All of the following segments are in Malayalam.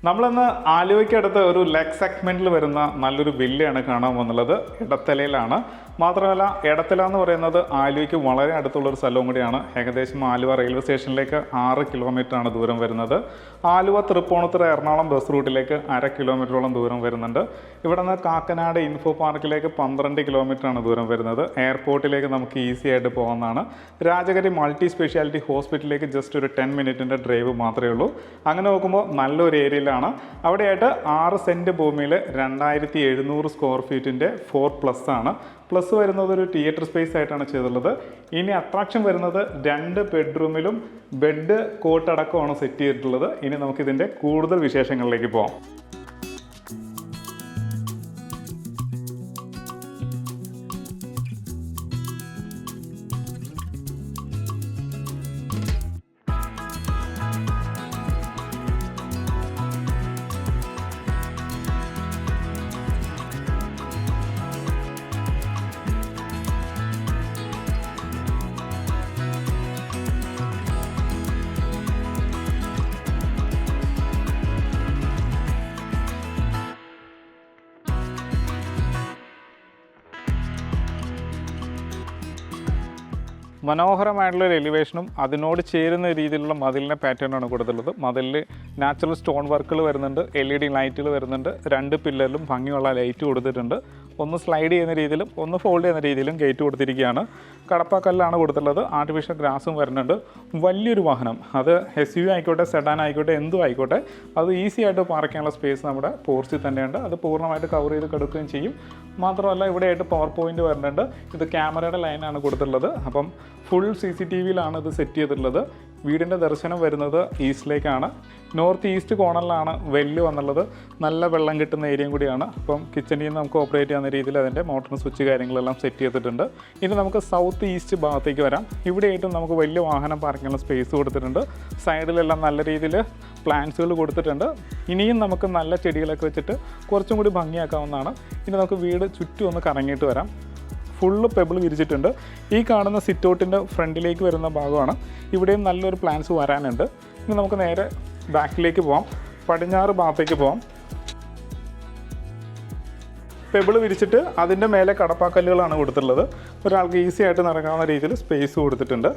നമ്മളിന്ന് ആലുവയ്ക്കടുത്ത് ഒരു ലെഗ് സെഗ്മെൻറ്റിൽ വരുന്ന നല്ലൊരു വില്ലയാണ് കാണാൻ വന്നുള്ളത്. ഇടത്തലയിലാണ്. മാത്രമല്ല ഇടത്തല എന്ന് പറയുന്നത് ആലുവയ്ക്ക് വളരെ അടുത്തുള്ളൊരു സ്ഥലവും കൂടിയാണ്. ഏകദേശം ആലുവ റെയിൽവേ സ്റ്റേഷനിലേക്ക് 6 കിലോമീറ്ററാണ് ദൂരം വരുന്നത്. ആലുവ തൃപ്പൂണിത്തുറ എറണാകുളം ബസ് റൂട്ടിലേക്ക് 1/2 കിലോമീറ്ററോളം ദൂരം വരുന്നുണ്ട്. ഇവിടെ നിന്ന് കാക്കനാട് ഇൻഫോ പാർക്കിലേക്ക് 12 കിലോമീറ്ററാണ് ദൂരം വരുന്നത്. എയർപോർട്ടിലേക്ക് നമുക്ക് ഈസി ആയിട്ട് പോകുന്നതാണ്. രാജഗിരി മൾട്ടി സ്പെഷ്യാലിറ്റി ഹോസ്പിറ്റലിലേക്ക് ജസ്റ്റ് ഒരു 10 മിനിറ്റിൻ്റെ ഡ്രൈവ് മാത്രമേ ഉള്ളൂ. അങ്ങനെ നോക്കുമ്പോൾ നല്ലൊരു ഏരിയയിലാണ്. അവിടെയായിട്ട് 6 സെൻറ്റ് ഭൂമിയിൽ 2700 സ്ക്വയർ ഫീറ്റിൻ്റെ 4+ ആണ്. പ്ലസ് വരുന്നത് ഒരു തിയേറ്റർ സ്പേസ് ആയിട്ടാണ് ചെയ്തിട്ടുള്ളത്. ഇനി അട്രാക്ഷൻ വരുന്നത് 2 ബെഡ്റൂമിലും ബെഡ് കോട്ടടക്കമാണ് സെറ്റ് ചെയ്തിട്ടുള്ളത്. ഇനി നമുക്കിതിൻ്റെ കൂടുതൽ വിശേഷങ്ങളിലേക്ക് പോകാം. മനോഹരമായിട്ടുള്ളൊരു എലിവേഷനും അതിനോട് ചേരുന്ന രീതിയിലുള്ള മതിലിൻ്റെ പാറ്റേണാണ് കൊടുത്തിട്ടുള്ളത്. മതിലിൽ നാച്ചുറൽ സ്റ്റോൺ വർക്കുകൾ വരുന്നുണ്ട്, LED ലൈറ്റുകൾ വരുന്നുണ്ട്, 2 പില്ലറിലും ഭംഗിയുള്ള ലൈറ്റ് കൊടുത്തിട്ടുണ്ട്. ഒന്ന് സ്ലൈഡ് ചെയ്യുന്ന രീതിയിലും ഒന്ന് ഫോൾഡ് ചെയ്യുന്ന രീതിയിലും ഗേറ്റ് കൊടുത്തിരിക്കുകയാണ്. കടപ്പാക്കല്ലാണ് കൊടുത്തിട്ടുള്ളത്. ആർട്ടിഫിഷ്യൽ ഗ്രാസും വരുന്നുണ്ട്. വലിയൊരു വാഹനം, അത് SUV ആയിക്കോട്ടെ, സെഡാൻ ആയിക്കോട്ടെ, എന്തും ആയിക്കോട്ടെ, അത് ഈസി ആയിട്ട് പാർക്ക് ചെയ്യാനുള്ള സ്പേസ് നമ്മുടെ പോർച്ചിൽ തന്നെയുണ്ട്. അത് പൂർണ്ണമായിട്ട് കവർ ചെയ്ത് കിടക്കുകയും ചെയ്യും. മാത്രമല്ല ഇവിടെയായിട്ട് പവർ പോയിൻ്റ് വരുന്നുണ്ട്. ഇത് ക്യാമറയുടെ ലൈനാണ് കൊടുത്തിട്ടുള്ളത്. അപ്പം ഫുൾ CCTVയിലാണ് ഇത് സെറ്റ് ചെയ്തിട്ടുള്ളത്. വീടിൻ്റെ ദർശനം വരുന്നത് ഈസ്റ്റിലേക്കാണ്. നോർത്ത് ഈസ്റ്റ് കോർണറിലാണ് വെല്ല് വന്നുള്ളത്. നല്ല വെള്ളം കിട്ടുന്ന ഏരിയയും കൂടിയാണ്. അപ്പം കിച്ചണിൽ നിന്ന് നമുക്ക് ഓപ്പറേറ്റ് ചെയ്യുന്ന രീതിയിൽ അതിൻ്റെ മോട്ടറിന് സ്വിച്ച് കാര്യങ്ങളെല്ലാം സെറ്റ് ചെയ്തിട്ടുണ്ട്. ഇനി നമുക്ക് സൗത്ത് ഈസ്റ്റ് ഭാഗത്തേക്ക് വരാം. ഇവിടെയായിട്ടും നമുക്ക് വലിയ വാഹനം പാർക്കിങ്ങുള്ള സ്പേസ് കൊടുത്തിട്ടുണ്ട്. സൈഡിലെല്ലാം നല്ല രീതിയിൽ പ്ലാന്റ്സുകൾ കൊടുത്തിട്ടുണ്ട്. ഇനിയും നമുക്ക് നല്ല ചെടികളൊക്കെ വെച്ചിട്ട് കുറച്ചും കൂടി ഭംഗിയാക്കാവുന്നതാണ്. ഇനി നമുക്ക് വീട് ചുറ്റും ഒന്ന് കറങ്ങിയിട്ട് വരാം. ഫുള്ള് പെബിൾ വിരിച്ചിട്ടുണ്ട്. ഈ കാണുന്ന സിറ്റൗട്ടിൻ്റെ ഫ്രണ്ടിലേക്ക് വരുന്ന ഭാഗമാണ്. ഇവിടെയും നല്ലൊരു പ്ലാന്റ്സ് വരാനുണ്ട്. ഇനി നമുക്ക് നേരെ ബാക്കിലേക്ക് പോകാം. പടിഞ്ഞാറ് ഭാഗത്തേക്ക് പോകാം. പെബിൾ വിരിച്ചിട്ട് അതിൻ്റെ മേലെ കടപ്പാക്കല്ലുകളാണ് കൊടുത്തിട്ടുള്ളത്. ഒരാൾക്ക് ഈസി ആയിട്ട് നടക്കാവുന്ന രീതിയിൽ സ്പേസ് കൊടുത്തിട്ടുണ്ട്.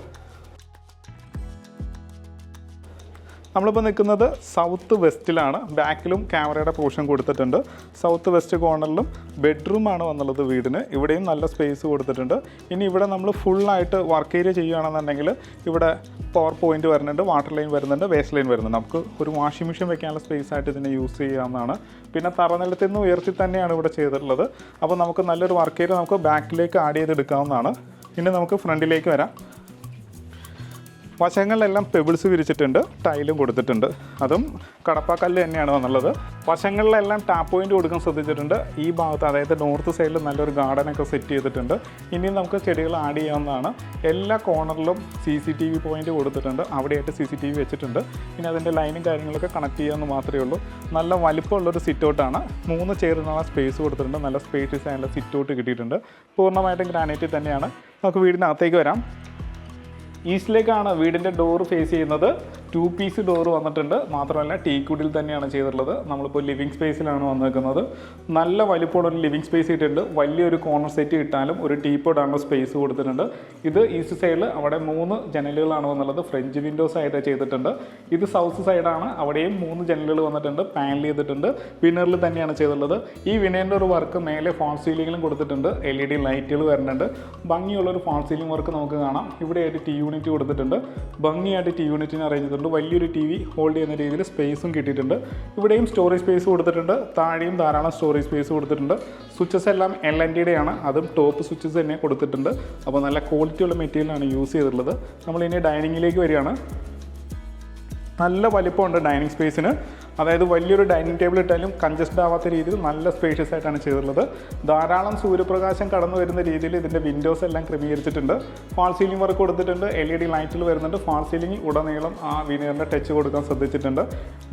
നമ്മളിപ്പോൾ നിൽക്കുന്നത് സൗത്ത് വെസ്റ്റിലാണ്. ബാക്കിലും ക്യാമറയുടെ പോർഷൻ കൊടുത്തിട്ടുണ്ട്. സൗത്ത് വെസ്റ്റ് കോർണറിലും ബെഡ്റൂമാണ് വന്നുള്ളത് വീടിന്. ഇവിടെയും നല്ല സ്പേസ് കൊടുത്തിട്ടുണ്ട്. ഇനി ഇവിടെ നമ്മൾ ഫുള്ളായിട്ട് വർക്ക് ഏരിയ ചെയ്യുകയാണെന്നുണ്ടെങ്കിൽ ഇവിടെ പവർ പോയിൻ്റ് വരുന്നുണ്ട്, വാട്ടർ ലൈൻ വരുന്നുണ്ട്, വേസ്റ്റ് ലൈൻ വരുന്നുണ്ട്. നമുക്ക് ഒരു വാഷിംഗ് മെഷീൻ വെക്കാനുള്ള സ്പേസ് ആയിട്ട് ഇതിനെ യൂസ് ചെയ്യാവുന്നതാണ്. പിന്നെ തറനിലത്തിൽ നിന്ന് ഉയർത്തി തന്നെയാണ് ഇവിടെ ചെയ്തിട്ടുള്ളത്. അപ്പോൾ നമുക്ക് നല്ലൊരു വർക്ക് ഏരിയ നമുക്ക് ബാക്കിലേക്ക് ആഡ് ചെയ്തെടുക്കാവുന്നതാണ്. ഇനി നമുക്ക് ഫ്രണ്ടിലേക്ക് വരാം. വശങ്ങളിലെല്ലാം പെബിൾസ് വിരിച്ചിട്ടുണ്ട്, ടൈലും കൊടുത്തിട്ടുണ്ട്. അതും കടപ്പാക്കല്ല് തന്നെയാണ് വന്നുള്ളത്. വശങ്ങളിലെല്ലാം ടാപ്പ് പോയിൻ്റ് കൊടുക്കാൻ ശ്രദ്ധിച്ചിട്ടുണ്ട്. ഈ ഭാഗത്ത്, അതായത് നോർത്ത് സൈഡിൽ നല്ലൊരു ഗാർഡനൊക്കെ സെറ്റ് ചെയ്തിട്ടുണ്ട്. ഇനിയും നമുക്ക് ചെടികൾ ആഡ് ചെയ്യാവുന്നതാണ്. എല്ലാ കോർണറിലും CCTV പോയിൻ്റ് കൊടുത്തിട്ടുണ്ട്. അവിടെയായിട്ട് CCTV വെച്ചിട്ടുണ്ട്. ഇനി അതിൻ്റെ ലൈനും കാര്യങ്ങളൊക്കെ കണക്ട് ചെയ്യാമെന്ന് മാത്രമേ ഉള്ളൂ. നല്ല വലിപ്പമുള്ളൊരു സിറ്റൗട്ടാണ്. 3 ചെയറിനുള്ള സ്പേസ് കൊടുത്തിട്ടുണ്ട്. നല്ല സ്പേഷ്യസ് ആയിട്ടുള്ള സിറ്റൗട്ട് കിട്ടിയിട്ടുണ്ട്. പൂർണ്ണമായിട്ടും ഗ്രാനൈറ്റ് തന്നെയാണ്. നമുക്ക് വീടിനകത്തേക്ക് വരാം. ഈസ്റ്റിലേക്കാണ് വീടിൻ്റെ ഡോറ് ഫേസ് ചെയ്യുന്നത്. 2 പീസ് ഡോറ് വന്നിട്ടുണ്ട്. മാത്രമല്ല ടീക്കുഡിൽ തന്നെയാണ് ചെയ്തിട്ടുള്ളത്. നമ്മളിപ്പോൾ ലിവിങ് സ്പേസിലാണ് വന്നിരിക്കുന്നത്. നല്ല വലിപ്പമുള്ളൊരു ലിവിങ് സ്പേസ് ഇട്ടിട്ടുണ്ട്. വലിയൊരു കോർണർ സെറ്റ് ഇട്ടാലും ഒരു ടീപ്പോടാനുള്ള സ്പേസ് കൊടുത്തിട്ടുണ്ട്. ഇത് ഈസ്റ്റ് സൈഡിൽ അവിടെ 3 ജനലുകളാണ് വന്നുള്ളത്. ഫ്രഞ്ച് വിൻഡോസ് ആയിട്ട് ചെയ്തിട്ടുണ്ട്. ഇത് സൗത്ത് സൈഡാണ്. അവിടെയും 3 ജനലുകൾ വന്നിട്ടുണ്ട്. പാനൽ ചെയ്തിട്ടുണ്ട്. വിനറിൽ തന്നെയാണ് ചെയ്തിട്ടുള്ളത്. ഈ വിനറിൻ്റെ ഒരു വർക്ക് മേലെ ഫോൾ സീലിങ്ങിലും കൊടുത്തിട്ടുണ്ട്. LED ലൈറ്റുകൾ വരുന്നുണ്ട്. ഭംഗിയുള്ളൊരു ഫോൾ സീലിംഗ് വർക്ക് നമുക്ക് കാണാം. ഇവിടെയായിട്ട് ടി യൂണിറ്റ് കൊടുത്തിട്ടുണ്ട്. ഭംഗിയായിട്ട് ടി യൂണിറ്റിന് അറേഞ്ച് ചെയ്തിട്ടുണ്ട്. വലിയൊരു TV ഹോൾഡ് ചെയ്യുന്ന രീതിയിൽ സ്പേസും കിട്ടിയിട്ടുണ്ട്. ഇവിടെയും സ്റ്റോറേജ് സ്പേസ് കൊടുത്തിട്ടുണ്ട്. താഴെയും ധാരാളം സ്റ്റോറേജ് സ്പേസ് കൊടുത്തിട്ടുണ്ട്. സ്വിച്ചസ് എല്ലാം LNDയുടെയാണ്. അതും ടോപ്പ് സ്വിച്ചസ് തന്നെ കൊടുത്തിട്ടുണ്ട്. അപ്പോൾ നല്ല ക്വാളിറ്റിയുള്ള മെറ്റീരിയലാണ് യൂസ് ചെയ്തിട്ടുള്ളത്. നമ്മളിനി ഡൈനിങ്ങിലേക്ക് വരികയാണ്. നല്ല വലിപ്പമുണ്ട് ഡൈനിങ് സ്പേസിന്. അതായത് വലിയൊരു ഡൈനിങ് ടേബിൾ ഇട്ടാലും കൺജസ്റ്റഡ് ആവാത്ത രീതിയിൽ നല്ല സ്പേഷ്യസ് ആയിട്ടാണ് ചെയ്തിട്ടുള്ളത്. ധാരാളം സൂര്യപ്രകാശം കടന്നു വരുന്ന രീതിയിൽ ഇതിൻ്റെ വിൻഡോസ് എല്ലാം ക്രമീകരിച്ചിട്ടുണ്ട്. ഫാൾ സീലിംഗ് വർക്ക് കൊടുത്തിട്ടുണ്ട്. LED ലൈറ്റിൽ വരുന്നുണ്ട്. ഫാൾ സീലിംഗ് ഉടനീളം ആ വിനീറിൻ്റെ ടച്ച് കൊടുക്കാൻ ശ്രദ്ധിച്ചിട്ടുണ്ട്.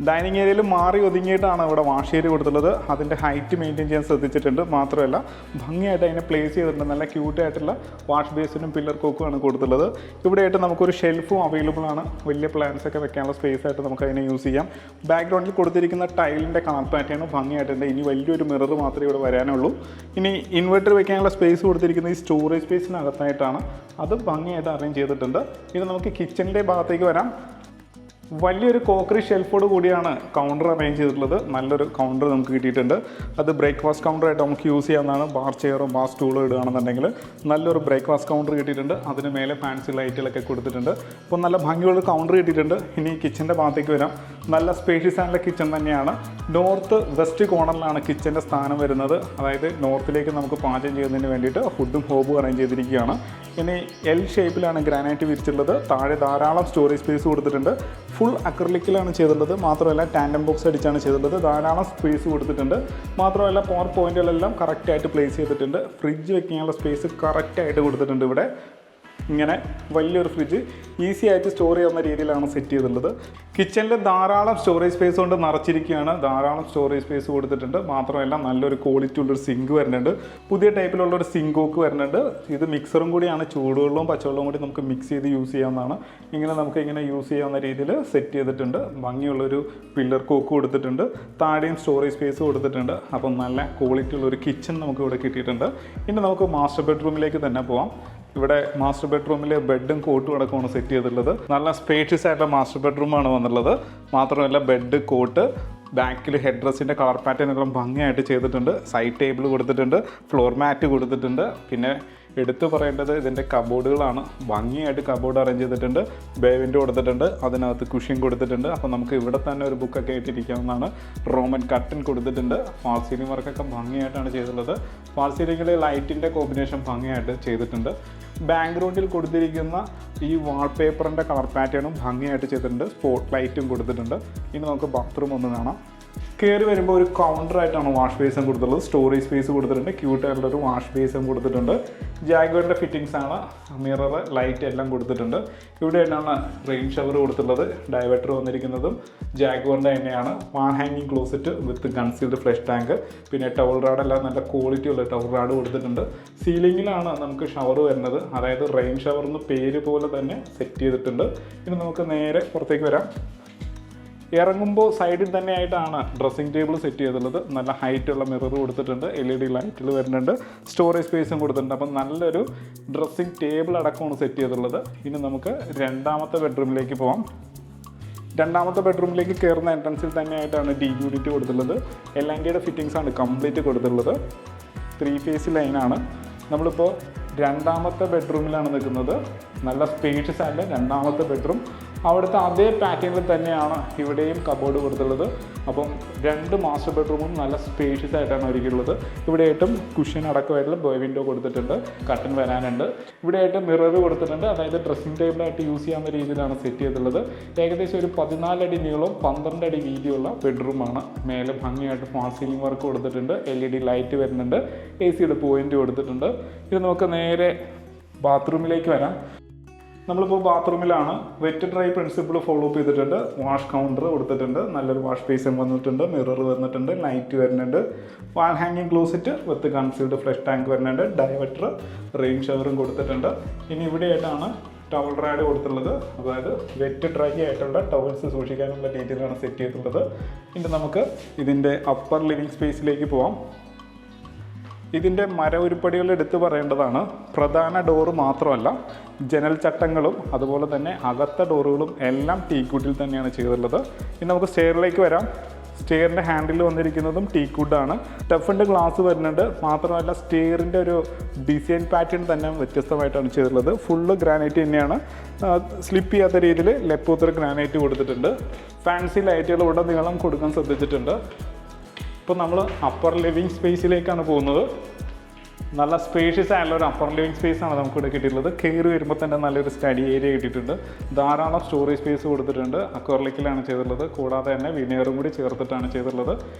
ഡൈനിങ് ഏരിയയിൽ മാറി ഒതുങ്ങിയിട്ടാണ് ഇവിടെ വാഷ് ഏരിയ കൊടുത്തിട്ടുള്ളത്. അതിൻ്റെ ഹൈറ്റ് മെയിൻറ്റെയിൻ ചെയ്യാൻ ശ്രദ്ധിച്ചിട്ടുണ്ട്. മാത്രമല്ല ഭംഗിയായിട്ട് അതിനെ പ്ലേസ് ചെയ്തിട്ടുണ്ട്. നല്ല ക്യൂട്ടായിട്ടുള്ള വാഷ് ബേസിനും പില്ലർ കോക്കുമാണ് കൊടുത്തിട്ടുള്ളത്. ഇവിടെയായിട്ട് നമുക്കൊരു ഷെൽഫും അവൈലബിൾ ആണ്. വലിയ പ്ലാന്റ്സ് ഒക്കെ വെക്കാനുള്ള സ്പേസ് ആയിട്ട് നമുക്ക് അതിനെ യൂസ് ചെയ്യാം. ബാക്ക്ഗ്രൗണ്ടിൽ കൊടുത്തിരിക്കുന്ന ടൈലിൻ്റെ കളർ പാറ്റേൺ ഭംഗിയായിട്ടുണ്ട്. ഇനി വലിയൊരു മിറർ മാത്രമേ ഇവിടെ വരാനുള്ളൂ. ഇനി ഇൻവെർട്ടർ വെക്കാനുള്ള സ്പേസ് കൊടുത്തിരിക്കുന്നത് ഈ സ്റ്റോറേജ് സ്പേസിനകത്തായിട്ടാണ്. അത് ഭംഗിയായിട്ട് അറേഞ്ച് ചെയ്തിട്ടുണ്ട്. ഇനി നമുക്ക് കിച്ചണിൻ്റെ ഭാഗത്തേക്ക് വരാം. വലിയൊരു കോക്കറി ഷെൽഫോട് കൂടിയാണ് കൗണ്ടർ അറേഞ്ച് ചെയ്തിട്ടുള്ളത്. നല്ലൊരു കൗണ്ടർ നമുക്ക് കിട്ടിയിട്ടുണ്ട്. അത് ബ്രേക്ക്ഫാസ്റ്റ് കൗണ്ടറായിട്ട് നമുക്ക് യൂസ് ചെയ്യാവുന്നതാണ്. ബാർ ചെയറോ ബാർ സ്റ്റൂളോ ഇടുകയാണെന്നുണ്ടെങ്കിൽ നല്ലൊരു ബ്രേക്ക്ഫാസ്റ്റ് കൗണ്ടർ കിട്ടിയിട്ടുണ്ട്. അതിന് മേലെ ഫാൻസി ലൈറ്റുകളൊക്കെ കൊടുത്തിട്ടുണ്ട്. അപ്പോൾ നല്ല ഭംഗിയുള്ള കൗണ്ടർ കിട്ടിയിട്ടുണ്ട്. ഇനി കിച്ചൻ്റെ ഭാഗത്തേക്ക് വരാം. നല്ല സ്പേഷ്യസ് ആയിട്ടുള്ള കിച്ചൺ തന്നെയാണ്. നോർത്ത് വെസ്റ്റ് കോർണറിലാണ് കിച്ചൻ്റെ സ്ഥാനം വരുന്നത്. അതായത് നോർത്തിലേക്ക് നമുക്ക് പാചകം ചെയ്യുന്നതിന് വേണ്ടിയിട്ട് ഫുഡും ഹോബും അറേഞ്ച് ചെയ്തിരിക്കുകയാണ്. ഇനി എൽ ഷേപ്പിലാണ് ഗ്രാനൈറ്റ് വിരിച്ചിട്ടുള്ളത്. താഴെ ധാരാളം സ്റ്റോറേജ് സ്പേസ് കൊടുത്തിട്ടുണ്ട്. ഫുൾ അക്രിലിക്കിലാണ് ചെയ്തിട്ടുള്ളത്. മാത്രമല്ല ടാൻഡം ബോക്സ് അടിച്ചാണ് ചെയ്തിട്ടുള്ളത്. ധാരാളം സ്പേസ് കൊടുത്തിട്ടുണ്ട്. മാത്രമല്ല പവർ പോയിന്റുകളെല്ലാം കറക്റ്റായിട്ട് പ്ലേസ് ചെയ്തിട്ടുണ്ട്. ഫ്രിഡ്ജ് വെക്കാനുള്ള സ്പേസ് കറക്റ്റായിട്ട് കൊടുത്തിട്ടുണ്ട്. ഇവിടെ ഇങ്ങനെ വലിയൊരു ഫ്രിഡ്ജ് ഈസി ആയിട്ട് സ്റ്റോർ ചെയ്യാവുന്ന രീതിയിലാണ് സെറ്റ് ചെയ്തിട്ടുള്ളത്. കിച്ചണിൽ ധാരാളം സ്റ്റോറേജ് സ്പേസ് കൊണ്ട് നിറച്ചിരിക്കുകയാണ്. ധാരാളം സ്റ്റോറേജ് സ്പേസ് കൊടുത്തിട്ടുണ്ട്. മാത്രമല്ല നല്ലൊരു ക്വാളിറ്റി ഉള്ളൊരു സിങ്ക് വരുന്നുണ്ട്. പുതിയ ടൈപ്പിലുള്ളൊരു സിങ്ക് ഹോക്ക് വരുന്നുണ്ട്. ഇത് മിക്സറും കൂടിയാണ്. ചൂടുവെള്ളവും പച്ചവെള്ളവും കൂടി നമുക്ക് മിക്സ് ചെയ്ത് യൂസ് ചെയ്യാവുന്നതാണ്. ഇങ്ങനെ യൂസ് ചെയ്യാവുന്ന രീതിയിൽ സെറ്റ് ചെയ്തിട്ടുണ്ട്. ഭംഗിയുള്ളൊരു പില്ലർ കോക്ക് കൊടുത്തിട്ടുണ്ട്. താഴെയും സ്റ്റോറേജ് സ്പേസ് കൊടുത്തിട്ടുണ്ട്. അപ്പം നല്ല ക്വാളിറ്റി ഉള്ളൊരു കിച്ചൺ നമുക്ക് ഇവിടെ കിട്ടിയിട്ടുണ്ട്. ഇനി നമുക്ക് മാസ്റ്റർ ബെഡ്റൂമിലേക്ക് തന്നെ പോവാം. ഇവിടെ മാസ്റ്റർ ബെഡ്റൂമിൽ ബെഡും കോട്ടും അടക്കമാണ് സെറ്റ് ചെയ്തിട്ടുള്ളത്. നല്ല സ്പേഷ്യസ് ആയിട്ടുള്ള മാസ്റ്റർ ബെഡ്റൂമാണ് വന്നുള്ളത്. മാത്രമല്ല ബെഡ്, കോട്ട്, ബാക്കിൽ ഹെഡ് ഡ്രസ്സിൻ്റെ കളർ പാറ്റേണുകളും ഭംഗിയായിട്ട് ചെയ്തിട്ടുണ്ട്. സൈഡ് ടേബിൾ കൊടുത്തിട്ടുണ്ട്. ഫ്ലോർ മാറ്റ് കൊടുത്തിട്ടുണ്ട്. പിന്നെ എടുത്തു പറയേണ്ടത് ഇതിൻ്റെ കബോർഡുകളാണ്. ഭംഗിയായിട്ട് കബോർഡ് അറേഞ്ച് ചെയ്തിട്ടുണ്ട്. ബേ വിൻഡോ കൊടുത്തിട്ടുണ്ട്. അതിനകത്ത് കുഷ്യൻ കൊടുത്തിട്ടുണ്ട്. അപ്പോൾ നമുക്ക് ഇവിടെ തന്നെ ഒരു ബുക്കൊക്കെ ആയിട്ടിരിക്കാവുന്നതാണ്. റോമൻ കട്ടൻ കൊടുത്തിട്ടുണ്ട്. ഫാൾ സീലിംഗ് വർക്കൊക്കെ ഭംഗിയായിട്ടാണ് ചെയ്തിട്ടുള്ളത്. ഫാൾ സീലിംഗിൽ ലൈറ്റിൻ്റെ കോമ്പിനേഷൻ ഭംഗിയായിട്ട് ചെയ്തിട്ടുണ്ട്. ബാക്ക്ഗ്രൗണ്ടിൽ കൊടുത്തിരിക്കുന്ന ഈ വാൾപേപ്പറിൻ്റെ കളർ പാറ്റേണും ഭംഗിയായിട്ട് ചെയ്തിട്ടുണ്ട്. സ്പോട്ട് ലൈറ്റും കൊടുത്തിട്ടുണ്ട്. ഇനി നമുക്ക് ബാത്റൂം ഒന്ന് കാണാം. കയറി വരുമ്പോൾ ഒരു കൗണ്ടറായിട്ടാണ് വാഷ് ബേസും കൊടുത്തിട്ടുള്ളത്. സ്റ്റോറേജ് സ്പേസ് കൊടുത്തിട്ടുണ്ട്. ക്യൂട്ടായിട്ടുള്ളൊരു വാഷ് ബേസും കൊടുത്തിട്ടുണ്ട്. ജാഗ്വറിൻ്റെ ഫിറ്റിങ്സ് ആണ്. മിറർ, ലൈറ്റ് എല്ലാം കൊടുത്തിട്ടുണ്ട്. ഇവിടെയായിട്ടാണ് റെയിൻ ഷവർ കൊടുത്തിട്ടുള്ളത്. ഡൈവേർട്ടർ വന്നിരിക്കുന്നതും ജാഗ്വറിൻ്റെ തന്നെയാണ്. വാൾ ഹാങ്ങിങ് closet with concealed flush tank. പിന്നെ ടവൽ റാഡെല്ലാം നല്ല ക്വാളിറ്റി ഉള്ള ടവൽ റാഡ് കൊടുത്തിട്ടുണ്ട്. സീലിങ്ങിലാണ് നമുക്ക് ഷവർ വരുന്നത്. അതായത് റെയിൻ ഷവർ എന്ന് പേര് പോലെ തന്നെ സെറ്റ് ചെയ്തിട്ടുണ്ട്. ഇനി നമുക്ക് നേരെ പുറത്തേക്ക് വരാം. ഇറങ്ങുമ്പോൾ സൈഡിൽ തന്നെ ആയിട്ടാണ് ഡ്രസ്സിംഗ് ടേബിൾ സെറ്റ് ചെയ്തിട്ടുള്ളത്. നല്ല ഹൈറ്റുള്ള മിറർ കൊടുത്തിട്ടുണ്ട്. LED ലൈറ്റുകൾ വരുന്നുണ്ട്. സ്റ്റോറേജ് സ്പേസും കൊടുത്തിട്ടുണ്ട്. അപ്പം നല്ലൊരു ഡ്രസ്സിംഗ് ടേബിൾ അടക്കമാണ് സെറ്റ് ചെയ്തിട്ടുള്ളത്. ഇനി നമുക്ക് രണ്ടാമത്തെ ബെഡ്റൂമിലേക്ക് പോകാം. രണ്ടാമത്തെ ബെഡ്റൂമിലേക്ക് കയറുന്ന എൻട്രൻസിൽ തന്നെയായിട്ടാണ് യൂണിറ്റ് കൊടുത്തിട്ടുള്ളത്. LNDയുടെ ഫിറ്റിങ്സ് ആണ് കംപ്ലീറ്റ് കൊടുത്തിട്ടുള്ളത്. 3 ഫേസ് ലൈനാണ്. നമ്മളിപ്പോൾ രണ്ടാമത്തെ ബെഡ്റൂമിലാണ് നിൽക്കുന്നത്. നല്ല സ്പേഷ്യസ് ആയിട്ടുള്ള രണ്ടാമത്തെ ബെഡ്റൂം. അവിടുത്തെ അതേ പാറ്റേണിൽ തന്നെയാണ് ഇവിടെയും കബോർഡ് കൊടുത്തുള്ളത്. അപ്പം രണ്ട് മാസ്റ്റർ ബെഡ്റൂമും നല്ല സ്പേഷ്യസ് ആയിട്ടാണ് ഒരുക്കിയിട്ടുള്ളത്. ഇവിടെയായിട്ടും കുഷ്യൻ അടക്കമായിട്ടുള്ള ബോയ് വിൻഡോ കൊടുത്തിട്ടുണ്ട്. കട്ടൻ വരാനുണ്ട്. ഇവിടെയായിട്ട് മിറർ കൊടുത്തിട്ടുണ്ട്. അതായത് ഡ്രസ്സിംഗ് ടേബിളായിട്ട് യൂസ് ചെയ്യാവുന്ന രീതിയിലാണ് സെറ്റ് ചെയ്തിട്ടുള്ളത്. ഏകദേശം ഒരു 14 അടി നീളവും 12 അടി വീതിയുള്ള ബെഡ്റൂമാണ്. മേലെ ഭംഗിയായിട്ട് ഫാൾ സീലിംഗ് വർക്ക് കൊടുത്തിട്ടുണ്ട്. LED ലൈറ്റ് വരുന്നുണ്ട്. AC പോയിന്റ് കൊടുത്തിട്ടുണ്ട്. ഇത് നമുക്ക് നേരെ ബാത്റൂമിലേക്ക് വരാം. നമ്മളിപ്പോൾ ബാത്റൂമിലാണ്. Wet dry principle follow up ചെയ്തിട്ടുണ്ട്. വാഷ് കൗണ്ടർ കൊടുത്തിട്ടുണ്ട്. നല്ലൊരു വാഷ് ബേസിൻ വന്നിട്ടുണ്ട്. മിറർ വന്നിട്ടുണ്ട്. ലൈറ്റ് വരുന്നുണ്ട്. വാൾ ഹാങ്ങിങ് closet with concealed flush tank വരുന്നുണ്ട്. ഡൈവേർട്ടർ, റെയിൻ ഷവറും കൊടുത്തിട്ടുണ്ട്. ഇനി ഇവിടെയായിട്ടാണ് ടവൽ റാഡ് കൊടുത്തിട്ടുള്ളത്. അതായത് വെറ്റ് ഡ്രൈ ആയിട്ടുള്ള ടവൽസ് സൂക്ഷിക്കാനുള്ള രീതിയിലാണ് സെറ്റ് ചെയ്തിട്ടുള്ളത്. ഇനി നമുക്ക് ഇതിൻ്റെ അപ്പർ ലിവിങ് സ്പേസിലേക്ക് പോവാം. ഇതിൻ്റെ ഉരുപ്പടികൾ എടുത്തു പറയേണ്ടതാണ്. പ്രധാന ഡോറ് മാത്രമല്ല, ജനൽ ചട്ടങ്ങളും അതുപോലെ തന്നെ അകത്ത ഡോറുകളും എല്ലാം ടീക്കൂട്ടിൽ തന്നെയാണ് ചെയ്തിട്ടുള്ളത്. ഇനി നമുക്ക് സ്റ്റെയറിലേക്ക് വരാം. സ്റ്റെയറിൻ്റെ ഹാൻഡിൽ വന്നിരിക്കുന്നതും ടീക്കൂട്ടാണ്. ടഫിൻ്റെ ഗ്ലാസ് വരുന്നുണ്ട്. മാത്രമല്ല സ്റ്റെയറിൻ്റെ ഒരു ഡിസൈൻ പാറ്റേൺ തന്നെ വ്യത്യസ്തമായിട്ടാണ് ചെയ്തിട്ടുള്ളത്. ഫുള്ള് ഗ്രാനൈറ്റ് തന്നെയാണ്. സ്ലിപ്പ് ചെയ്യാത്ത രീതിയിൽ ലെപ്പൂത്തർ ഗ്രാനൈറ്റ് കൊടുത്തിട്ടുണ്ട്. ഫാൻസി ലൈറ്റുകൾ ഇവിടെ നീളം കൊടുക്കാൻ ശ്രദ്ധിച്ചിട്ടുണ്ട്. ഇപ്പോൾ നമ്മൾ അപ്പർ ലിവിങ് സ്പേസിലേക്കാണ് പോകുന്നത്. നല്ല സ്പേഷ്യസ് ആയിട്ടുള്ള ഒരു അപ്പർ ലിവിങ് സ്പേസാണ് നമുക്കിവിടെ കിട്ടിയിട്ടുള്ളത്. കയറി വരുമ്പോൾ തന്നെ നല്ലൊരു സ്റ്റഡി ഏരിയ കിട്ടിയിട്ടുണ്ട്. ധാരാളം സ്റ്റോറേജ് സ്പേസ് കൊടുത്തിട്ടുണ്ട്. അക്വറിക്കിലാണ് ചെയ്തിട്ടുള്ളത്. കൂടാതെ തന്നെ വിനയറും കൂടി ചേർത്തിട്ടാണ് ചെയ്തിട്ടുള്ളത്.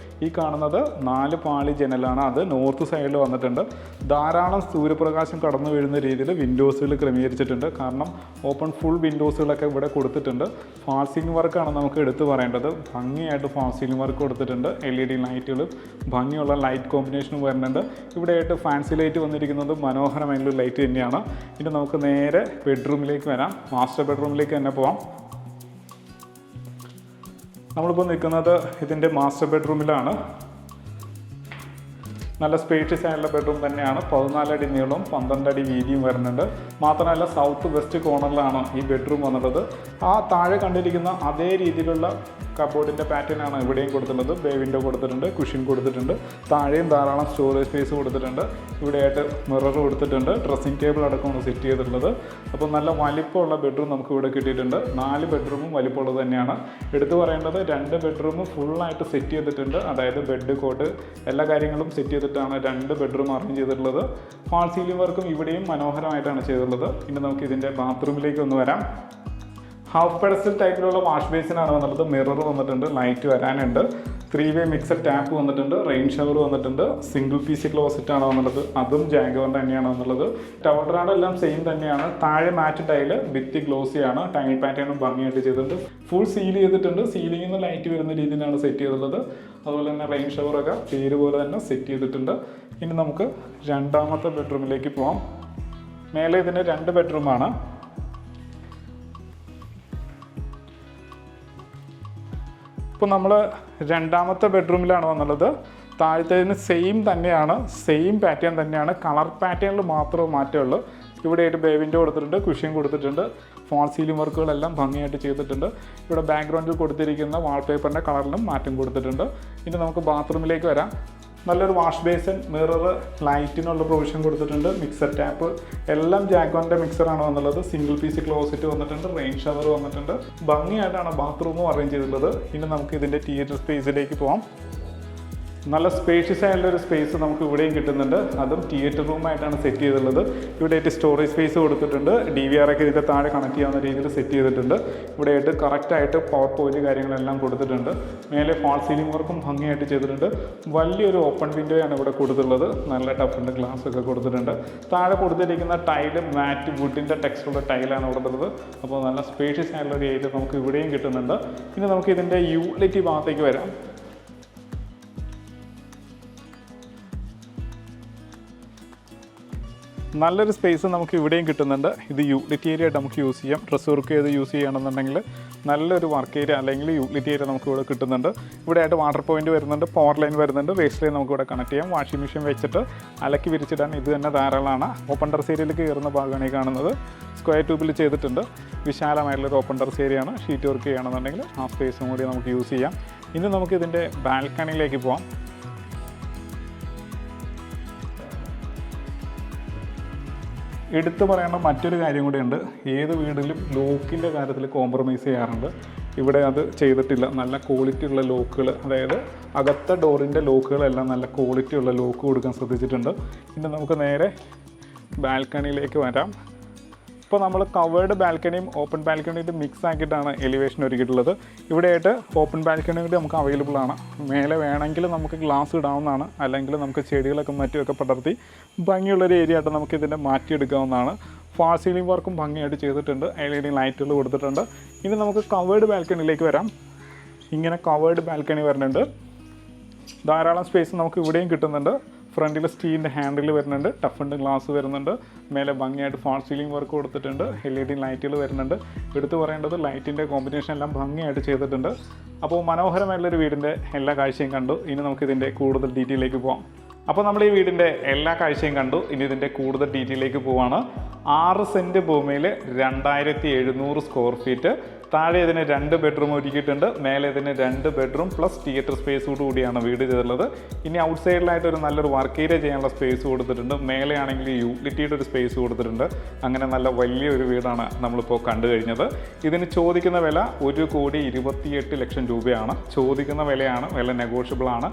ഈ കാണുന്നത് 4 പാളി ജനലാണ്. അത് നോർത്ത് സൈഡിൽ വന്നിട്ടുണ്ട്. ധാരാളം സൂര്യപ്രകാശം കടന്നു വീഴുന്ന രീതിയിൽ വിൻഡോസുകൾ ക്രമീകരിച്ചിട്ടുണ്ട്. കാരണം ഓപ്പൺ ഫുൾ വിൻഡോസുകളൊക്കെ ഇവിടെ കൊടുത്തിട്ടുണ്ട്. ഫാൾ സീലിംഗ് വർക്കാണ് നമുക്ക് എടുത്തു പറയേണ്ടത്. ഭംഗിയായിട്ട് ഫാൾ സീലിംഗ് വർക്ക് കൊടുത്തിട്ടുണ്ട്. LED ലൈറ്റുകളും ഭംഗിയുള്ള ലൈറ്റ് കോമ്പിനേഷനും വരുന്നുണ്ട്. ഇവിടെയായിട്ട് ഫാൻസി ലൈറ്റ് വന്നിരിക്കുന്നത് മനോഹരമായിട്ടുള്ള ലൈറ്റ് തന്നെയാണ്. ഇനി നമുക്ക് നേരെ ബെഡ്റൂമിലേക്ക് വരാം. മാസ്റ്റർ ബെഡ്റൂമിലേക്ക് തന്നെ പോവാം. നമ്മളിപ്പോൾ നിൽക്കുന്നത് ഇതിൻ്റെ മാസ്റ്റർ ബെഡ്റൂമിലാണ്. നല്ല സ്പേഷ്യസ് ആയിട്ടുള്ള ബെഡ്റൂം തന്നെയാണ്. 14 അടി നീളവും 12 അടി വീതിയും വരുന്നുണ്ട്. മാത്രമല്ല സൗത്ത് വെസ്റ്റ് കോർണറിലാണ് ഈ ബെഡ്റൂം വന്നിട്ടുള്ളത്. ആ താഴെ കണ്ടിരിക്കുന്ന അതേ രീതിയിലുള്ള കബോർഡിൻ്റെ പാറ്റേൺ ആണ് ഇവിടെയും കൊടുത്തിട്ടുള്ളത്. ബേ വിൻഡോ കൊടുത്തിട്ടുണ്ട്, കുഷൻ കൊടുത്തിട്ടുണ്ട്, താഴെയും ധാരാളം സ്റ്റോറേജ് സ്പേസ് കൊടുത്തിട്ടുണ്ട്. ഇവിടെയായിട്ട് മിറർ കൊടുത്തിട്ടുണ്ട്, ഡ്രസ്സിംഗ് ടേബിൾ അടക്കമാണ് സെറ്റ് ചെയ്തിട്ടുള്ളത്. അപ്പോൾ നല്ല വലിപ്പമുള്ള ബെഡ്റൂം നമുക്ക് ഇവിടെ കിട്ടിയിട്ടുണ്ട്. 4 ബെഡ്റൂമും വലിപ്പമുള്ളത് തന്നെയാണ്. എടുത്തു പറയേണ്ടത് 2 ബെഡ്റൂമും ഫുള്ളായിട്ട് സെറ്റ് ചെയ്തിട്ടുണ്ട്. അതായത് ബെഡ് കോട്ട് എല്ലാ കാര്യങ്ങളും സെറ്റ് ചെയ്തിട്ടാണ് 2 ബെഡ്റൂം അറേഞ്ച് ചെയ്തിട്ടുള്ളത്. ഫാൾ സീലിംഗ് വർക്കും ഇവിടെയും മനോഹരമായിട്ടാണ് ചെയ്തിട്ടുള്ളത്. ഇനി നമുക്ക് ഇതിൻ്റെ ബാത്റൂമിലേക്ക് ഒന്ന് വരാം. ഹാഫ് പെഡസ്റ്റൽ ടൈപ്പിലുള്ള വാഷ് ബേസിനാണ് വന്നിട്ടുള്ളത്. മിറർ വന്നിട്ടുണ്ട്, ലൈറ്റ് വരാനുണ്ട്, 3-വേ മിക്സഡ് ടാപ്പ് വന്നിട്ടുണ്ട്, റെയിൻ ഷവർ വന്നിട്ടുണ്ട്, സിംഗിൾ പീസ് ക്ലോസറ്റ് ആണ് വന്നുള്ളത്. അതും ജാഗോറിൻ്റെ തന്നെയാണ് വന്നുള്ളത്. ടവർ എല്ലാം സെയിം തന്നെയാണ്. താഴെ മാറ്റ് ടൈല്, ഭിത്തി ഗ്ലോസിയാണ്, ടൈൽ പാറ്റേണും ഭംഗിയായിട്ട് ചെയ്തിട്ടുണ്ട്. ഫുൾ സീൽ ചെയ്തിട്ടുണ്ട്. സീലിംഗിൽ നിന്ന് ലൈറ്റ് വരുന്ന രീതിയിലാണ് സെറ്റ് ചെയ്തിട്ടുള്ളത്. അതുപോലെ തന്നെ റെയിൻ ഷവറൊക്കെ പേര് പോലെ തന്നെ സെറ്റ് ചെയ്തിട്ടുണ്ട്. ഇനി നമുക്ക് രണ്ടാമത്തെ ബെഡ്റൂമിലേക്ക് പോകാം. മേലെ ഇതിന് 2 ബെഡ്റൂമാണ്. ഇപ്പോൾ നമ്മൾ രണ്ടാമത്തെ ബെഡ്റൂമിലാണ് വന്നുള്ളത്. താഴത്തേതിന് സെയിം തന്നെയാണ്, സെയിം പാറ്റേൺ തന്നെയാണ്. കളർ പാറ്റേണിൽ മാത്രമേ മാറ്റമുള്ളൂ. ഇവിടെയായിട്ട് ബേ വിൻഡോ കൊടുത്തിട്ടുണ്ട്, കുഷ്യൻ കൊടുത്തിട്ടുണ്ട്, ഫോൾ സീലിംഗ് വർക്കുകളെല്ലാം ഭംഗിയായിട്ട് ചെയ്തിട്ടുണ്ട്. ഇവിടെ ബാക്ക്ഗ്രൗണ്ടിൽ കൊടുത്തിരിക്കുന്ന വാൾപേപ്പറിൻ്റെ കളറിലും മാറ്റം കൊടുത്തിട്ടുണ്ട്. ഇനി നമുക്ക് ബാത്റൂമിലേക്ക് വരാം. നല്ലൊരു വാഷ് ബേസിൻ, മിറർ, ലൈറ്റിനുള്ള പ്രൊവിഷൻ കൊടുത്തിട്ടുണ്ട്, മിക്സർ ടാപ്പ് എല്ലാം ജാഗോറിൻ്റെ മിക്സറാണ് വന്നുള്ളത്. സിംഗിൾ പീസ് ക്ലോസറ്റ് വന്നിട്ടുണ്ട്, റെയിൻ ഷവർ വന്നിട്ടുണ്ട്. ഭംഗിയായിട്ടാണ് ബാത്റൂമും അറേഞ്ച് ചെയ്തിട്ടുള്ളത്. ഇനി നമുക്ക് ഇതിൻ്റെ തിയേറ്റർ സ്പേസിലേക്ക് പോകാം. നല്ല സ്പേഷ്യസ് ആയിട്ടുള്ളൊരു സ്പേസ് നമുക്ക് ഇവിടെയും കിട്ടുന്നുണ്ട്. അതും തിയേറ്റർ റൂമായിട്ടാണ് സെറ്റ് ചെയ്തിട്ടുള്ളത്. ഇവിടെയായിട്ട് സ്റ്റോറേജ് സ്പേസ് കൊടുത്തിട്ടുണ്ട്. DVR ഒക്കെ ഇതിൻ്റെ താഴെ കണക്ട് ചെയ്യാവുന്ന രീതിയിൽ സെറ്റ് ചെയ്തിട്ടുണ്ട്. ഇവിടെയായിട്ട് കറക്റ്റായിട്ട് പവർ പോയിന്റ് കാര്യങ്ങളെല്ലാം കൊടുത്തിട്ടുണ്ട്. മേലെ ഫാൾ സീലിംഗ് വർക്കും ഭംഗിയായിട്ട് ചെയ്തിട്ടുണ്ട്. വലിയൊരു ഓപ്പൺ വിൻഡോയാണ് ഇവിടെ കൊടുത്തിട്ടുള്ളത്. നല്ല ടഫിൻ്റെ ഗ്ലാസ് ഒക്കെ കൊടുത്തിട്ടുണ്ട്. താഴെ കൊടുത്തിരിക്കുന്ന ടൈല് മാറ്റ് വുഡിൻ്റെ ടെക്സ്റ്റുള്ള ടൈലാണ് കൊടുത്തിട്ടുള്ളത്. അപ്പോൾ നല്ല സ്പേഷ്യസ് ആയിട്ടുള്ളൊരു ഏരിയ നമുക്ക് ഇവിടെയും കിട്ടുന്നുണ്ട്. ഇനി നമുക്ക് ഇതിൻ്റെ യൂട്ടിലിറ്റി ഭാഗത്തേക്ക് വരാം. നല്ലൊരു സ്പേസ് നമുക്ക് ഇവിടെയും കിട്ടുന്നുണ്ട്. ഇത് യൂട്ടിലിറ്റി ഏരിയ ആയിട്ട് നമുക്ക് യൂസ് ചെയ്യാം. ഡ്രസ്സ് വർക്ക് ചെയ്ത് യൂസ് ചെയ്യുകയാണെന്നുണ്ടെങ്കിൽ നല്ലൊരു വർക്ക് ഏരിയ അല്ലെങ്കിൽ യൂട്ടിലിറ്റി ഏരിയ നമുക്ക് ഇവിടെ കിട്ടുന്നുണ്ട്. ഇവിടെ ആയിട്ട് വാട്ടർ പോയിന്റ് വരുന്നുണ്ട്, പവർ ലൈൻ വരുന്നുണ്ട്, വേസ്റ്റ് ലൈൻ നമുക്ക് ഇവിടെ കണക്ട് ചെയ്യാം. വാഷിംഗ് മെഷീൻ വെച്ചിട്ട് അലക്കി വിരിച്ചിടാൻ ഇത് തന്നെ ധാരാളമാണ്. ഓപ്പൺ ടെറസ് ഏരിയയിലേക്ക് കയറുന്ന ഭാഗമാണ് ഈ കാണുന്നത്. സ്ക്വയർ ട്യൂബിൽ ചെയ്തിട്ടുണ്ട്. വിശാലമായിട്ടുള്ളൊരു ഓപ്പൺ ടെറസ് ഏരിയയാണ്. ഷീറ്റ് വർക്ക് ചെയ്യുകയാണെന്നുണ്ടെങ്കിൽ ആ സ്പേസും കൂടി നമുക്ക് യൂസ് ചെയ്യാം. ഇനി നമുക്ക് ഇതിൻ്റെ ബാൽക്കണിയിലേക്ക് പോകാം. എടുത്തു പറയേണ്ട മറ്റൊരു കാര്യം കൂടിയുണ്ട്. ഏത് വീട്ടിലും ലോക്കിൻ്റെ കാര്യത്തിൽ കോംപ്രമൈസ് ചെയ്യാറുണ്ട്. ഇവിടെ അത് ചെയ്തിട്ടില്ല. നല്ല ക്വാളിറ്റി ഉള്ള ലോക്കുകൾ, അതായത് അകത്തെ ഡോറിൻ്റെ ലോക്കുകളെല്ലാം നല്ല ക്വാളിറ്റി ഉള്ള ലോക്ക് കൊടുക്കാൻ ശ്രദ്ധിച്ചിട്ടുണ്ട്. പിന്നെ നമുക്ക് നേരെ ബാൽക്കണിയിലേക്ക് വരാം. ഇപ്പോൾ നമ്മൾ കവേർഡ് ബാൽക്കണിയും ഓപ്പൺ ബാൽക്കണിയിട്ട് മിക്സ് ആക്കിയിട്ടാണ് എലിവേഷൻ ഒരുക്കിയിട്ടുള്ളത്. ഇവിടെയായിട്ട് ഓപ്പൺ ബാൽക്കണി കൂടി നമുക്ക് അവൈലബിൾ ആണ്. മേലെ വേണമെങ്കിൽ നമുക്ക് ഗ്ലാസ് ഇടാവുന്നതാണ്, അല്ലെങ്കിൽ നമുക്ക് ചെടികളൊക്കെ മറ്റുമൊക്കെ പടർത്തി ഭംഗിയുള്ളൊരു ഏരിയ ആയിട്ട് നമുക്ക് ഇതിൻ്റെ മാറ്റിയെടുക്കാവുന്നതാണ്. ഫാൾ സീലിംഗ് വർക്കും ഭംഗിയായിട്ട് ചെയ്തിട്ടുണ്ട്. LED ലൈറ്റുകൾ കൊടുത്തിട്ടുണ്ട്. ഇനി നമുക്ക് കവേർഡ് ബാൽക്കണിയിലേക്ക് വരാം. ഇങ്ങനെ കവേർഡ് ബാൽക്കണി വരുന്നുണ്ട്. ധാരാളം സ്പേസ് നമുക്ക് ഇവിടെയും കിട്ടുന്നുണ്ട്. ഫ്രണ്ടിൽ സ്റ്റീലിൻ്റെ ഹാൻഡിൽ വരുന്നുണ്ട്, ടഫിൻ്റെ ഗ്ലാസ് വരുന്നുണ്ട്. മേലെ ഭംഗിയായിട്ട് ഫാൾ സീലിംഗ് വർക്ക് കൊടുത്തിട്ടുണ്ട്. LED ലൈറ്റുകൾ വരുന്നുണ്ട്. എടുത്തു പറയേണ്ടത് ലൈറ്റിൻ്റെ കോമ്പിനേഷൻ എല്ലാം ഭംഗിയായിട്ട് ചെയ്തിട്ടുണ്ട്. അപ്പോൾ മനോഹരമായിട്ടുള്ളൊരു വീടിൻ്റെ എല്ലാ കാഴ്ചയും കണ്ടു. ഇനി നമുക്കിതിൻ്റെ കൂടുതൽ ഡീറ്റെയിലേക്ക് പോകാം. അപ്പോൾ നമ്മൾ ഈ വീടിൻ്റെ എല്ലാ കാഴ്ചയും കണ്ടു. ഇനി ഇതിൻ്റെ കൂടുതൽ ഡീറ്റെയിലേക്ക് പോവാണ്. 6 സെൻറ്റ് ഭൂമിയിൽ 2700 സ്ക്വയർ ഫീറ്റ്. താഴെ ഇതിന് 2 ബെഡ്റൂം ഒരുക്കിയിട്ടുണ്ട്. മേലെ ഇതിന് 2 ബെഡ്റൂം പ്ലസ് തിയേറ്റർ സ്പേസോട് കൂടിയാണ് വീട് ചെയ്തിട്ടുള്ളത്. ഇനി ഔട്ട് സൈഡിലായിട്ട് ഒരു നല്ലൊരു വർക്ക് ഏരിയ ചെയ്യാനുള്ള സ്പേസ് കൊടുത്തിട്ടുണ്ട്. മേലെ ആണെങ്കിൽ യൂട്ടിലിറ്റിയുടെ ഒരു സ്പേസ് കൊടുത്തിട്ടുണ്ട്. അങ്ങനെ നല്ല വലിയൊരു വീടാണ് നമ്മളിപ്പോൾ കണ്ടു കഴിഞ്ഞത്. ഇതിന് ചോദിക്കുന്ന വില 1,28,00,000 രൂപയാണ്. ചോദിക്കുന്ന വിലയാണ്, വില നെഗോഷ്യബിൾ ആണ്.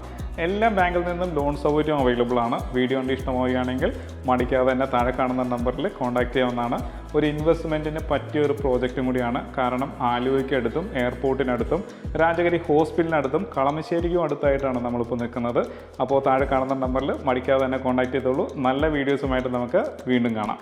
എല്ലാ ബാങ്കിൽ നിന്നും ലോൺ സൗകര്യം അവൈലബിൾ ആണ്. വീഡിയോ കണ്ട് ഇഷ്ടമാവുകയാണെങ്കിൽ മടിക്കാതെ തന്നെ താഴെ കാണുന്ന നമ്പറിൽ കോൺടാക്റ്റ് ചെയ്യാവുന്നതാണ്. ഒരു ഇൻവെസ്റ്റ്മെൻറ്റിന് പറ്റിയ ഒരു പ്രോജക്റ്റും കൂടിയാണ്. കാരണം ആലുവയ്ക്കടുത്തും എയർപോർട്ടിനടുത്തും രാജഗിരി ഹോസ്പിറ്റലിനടുത്തും കളമശ്ശേരിക്കും അടുത്തായിട്ടാണ് നമ്മളിപ്പോൾ നിൽക്കുന്നത്. അപ്പോൾ താഴെ കാണുന്ന നമ്പറിൽ മടിക്കാതെ തന്നെ കോൺടാക്റ്റ് ചെയ്തോളൂ. നല്ല വീഡിയോസുമായിട്ട് നമുക്ക് വീണ്ടും കാണാം.